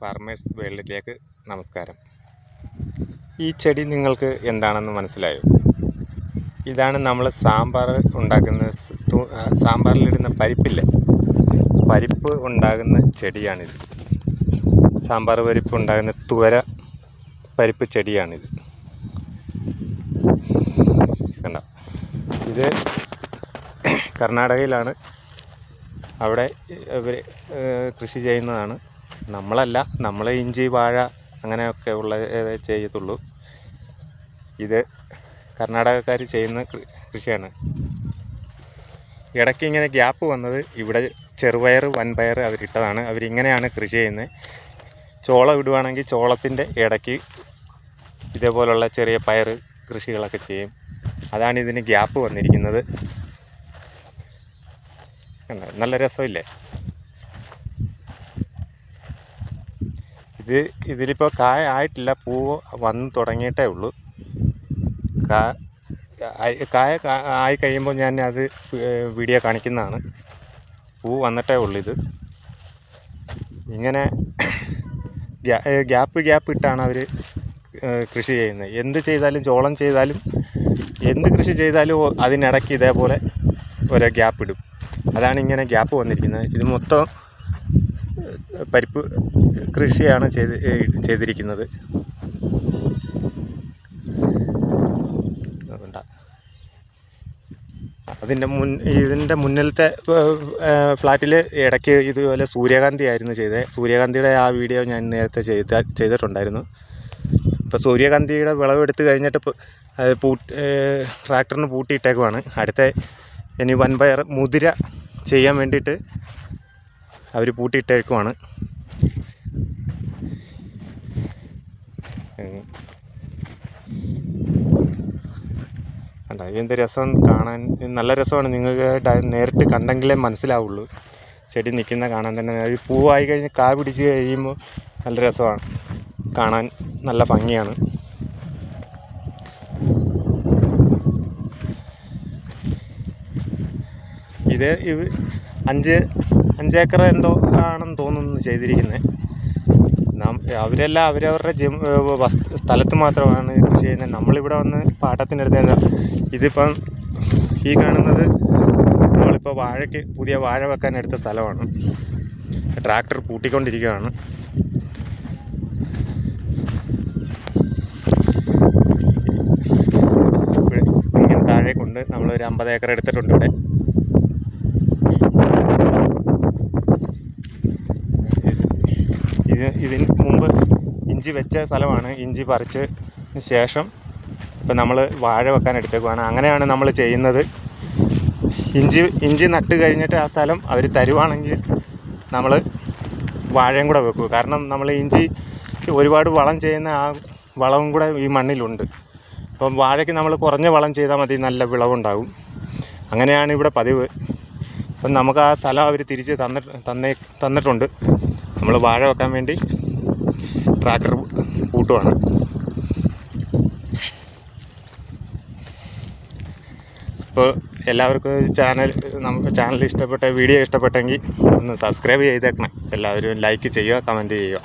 Farmers വേൾഡിലേക്ക് നമസ്കാരം. ഈ ചെടി നിങ്ങൾക്ക് എന്താണെന്ന് മനസ്സിലായോ? ഇതാണ് നമ്മൾ സാമ്പാർ ഉണ്ടാക്കുന്ന സാമ്പാറിലിടുന്ന പരിപ്പില്ലേ, പരിപ്പ് ഉണ്ടാകുന്ന ചെടിയാണിത്. സാമ്പാർ പരിപ്പ് ഉണ്ടാകുന്ന തുവര പരിപ്പ് ചെടിയാണിത്. കണ്ട, ഇത് കർണാടകയിലാണ്. അവിടെ ഇവർ കൃഷി ചെയ്യുന്നതാണ്. നമ്മളല്ല, നമ്മൾ ഇഞ്ചി, വാഴ അങ്ങനെയൊക്കെ ഉള്ള ചെയ്യത്തുള്ളൂ. ഇത് കർണാടകക്കാർ ചെയ്യുന്ന കൃഷിയാണ്. ഇടയ്ക്ക് ഇങ്ങനെ ഗ്യാപ്പ് വന്നത് ഇവിടെ ചെറുപയർ, വൻപയർ അവരിട്ടതാണ്. അവരിങ്ങനെയാണ് കൃഷി ചെയ്യുന്നത്. ചോളം ഇടുവാണെങ്കിൽ ചോളത്തിൻ്റെ ഇടയ്ക്ക് ഇതേപോലുള്ള ചെറിയ പയർ കൃഷികളൊക്കെ ചെയ്യും. അതാണ് ഇതിന് ഗ്യാപ്പ് വന്നിരിക്കുന്നത്. നല്ല രസമില്ലേ? ഇതിലിപ്പോൾ കായ ആയിട്ടില്ല, പൂവ് വന്ന് തുടങ്ങിയിട്ടേ ഉള്ളൂ. കായ ആയി കഴിയുമ്പോൾ ഞാൻ അത് വീഡിയോ കാണിക്കുന്നതാണ്. പൂ വന്നിട്ടേ ഉള്ളൂ. ഇത് ഇങ്ങനെ ഗ്യാപ്പ് ഇട്ടാണ് അവർ കൃഷി ചെയ്യുന്നത്. എന്ത് ചെയ്താലും, ചോളം ചെയ്താലും എന്ത് കൃഷി ചെയ്താലും അതിനിടയ്ക്ക് ഇതേപോലെ ഓരോ ഗ്യാപ്പ് ഇടും. അതാണ് ഇങ്ങനെ ഗ്യാപ്പ് വന്നിരിക്കുന്നത്. ഇത് മൊത്തം പരിപ്പ് കൃഷിയാണ് ചെയ്തിരിക്കുന്നത്. ഇതിൻ്റെ മുന്നിലത്തെ ഫ്ലാറ്റിൽ ഇടയ്ക്ക് ഇതുപോലെ സൂര്യകാന്തി ആയിരുന്നു ചെയ്തത്. സൂര്യകാന്തിയുടെ ആ വീഡിയോ ഞാൻ നേരത്തെ ചെയ്തിട്ടുണ്ടായിരുന്നു. ഇപ്പോൾ സൂര്യകാന്തിയുടെ വിളവെടുത്ത് കഴിഞ്ഞിട്ട് അത് ട്രാക്ടറിന് പൂട്ടിയിട്ടേക്കുവാണ്. അടുത്ത ഇനി വൻപയർ മുതിര ചെയ്യാൻ വേണ്ടിയിട്ട് അവർ പൂട്ടിയിട്ടേക്കുവാണ്. കണ്ടോ, എന്ത് രസം കാണാൻ! നല്ല രസമാണ്. നിങ്ങൾക്ക് നേരിട്ട് കണ്ടെങ്കിലേ മനസ്സിലാവുള്ളൂ. ചെടി നിൽക്കുന്ന കാണാൻ തന്നെ. അത് പൂവായി കഴിഞ്ഞ് കാ പിടിച്ച് കഴിയുമ്പോൾ നല്ല രസമാണ് കാണാൻ, നല്ല ഭംഗിയാണ്. ഇത് 5 ഏക്കർ എന്തോ ആണെന്ന് തോന്നുന്നു ചെയ്തിരിക്കുന്നത്. അവരെല്ലാം അവരവരുടെ സ്ഥലത്ത് മാത്രമാണ് കൃഷി ചെയ്യുന്നത്. നമ്മളിവിടെ വന്ന് പാട്ടത്തിനെടുത്ത ഇതിപ്പം ഈ കാണുന്നത് നമ്മളിപ്പോൾ പുതിയ വാഴ വെക്കാൻ എടുത്ത സ്ഥലമാണ്. ട്രാക്ടർ പൂട്ടിക്കൊണ്ടിരിക്കുകയാണ്. ഇങ്ങനെ താഴെ കൊണ്ട് നമ്മളൊരു 50 ഏക്കർ എടുത്തിട്ടുണ്ട് ഇവിടെ. ഇതിന് മുമ്പ് ഇഞ്ചി വെച്ച സ്ഥലമാണ്. ഇഞ്ചി പറിച്ചതിന് ശേഷം ഇപ്പം നമ്മൾ വാഴ വെക്കാൻ എടുത്തേക്കുവാണ്. അങ്ങനെയാണ് നമ്മൾ ചെയ്യുന്നത്. ഇഞ്ചി നട്ട് കഴിഞ്ഞിട്ട് ആ സ്ഥലം അവർ തരുവാണെങ്കിൽ നമ്മൾ വാഴയും കൂടെ വെക്കും. കാരണം നമ്മൾ ഇഞ്ചി ഒരുപാട് വളം ചെയ്യുന്ന ആ വളവും കൂടെ ഈ മണ്ണിലുണ്ട്. അപ്പം വാഴയ്ക്ക് നമ്മൾ കുറഞ്ഞ വളം ചെയ്താൽ മതി, നല്ല വിളവുണ്ടാകും. അങ്ങനെയാണ് ഇവിടെ പതിവ്. അപ്പം നമുക്ക് ആ സ്ഥലം അവർ തിരിച്ച് തന്നിട്ടുണ്ട്. നമ്മൾ വാഴ വെക്കാൻ വേണ്ടി ട്രാക്ടർ പൂട്ടുവാണ്. അപ്പോൾ എല്ലാവർക്കും ചാനൽ ഇഷ്ടപ്പെട്ട വീഡിയോ ഇഷ്ടപ്പെട്ടെങ്കിൽ ഒന്ന് സബ്സ്ക്രൈബ് ചെയ്തേക്കണം. എല്ലാവരും ലൈക്ക് ചെയ്യുക, കമൻറ്റ് ചെയ്യുക.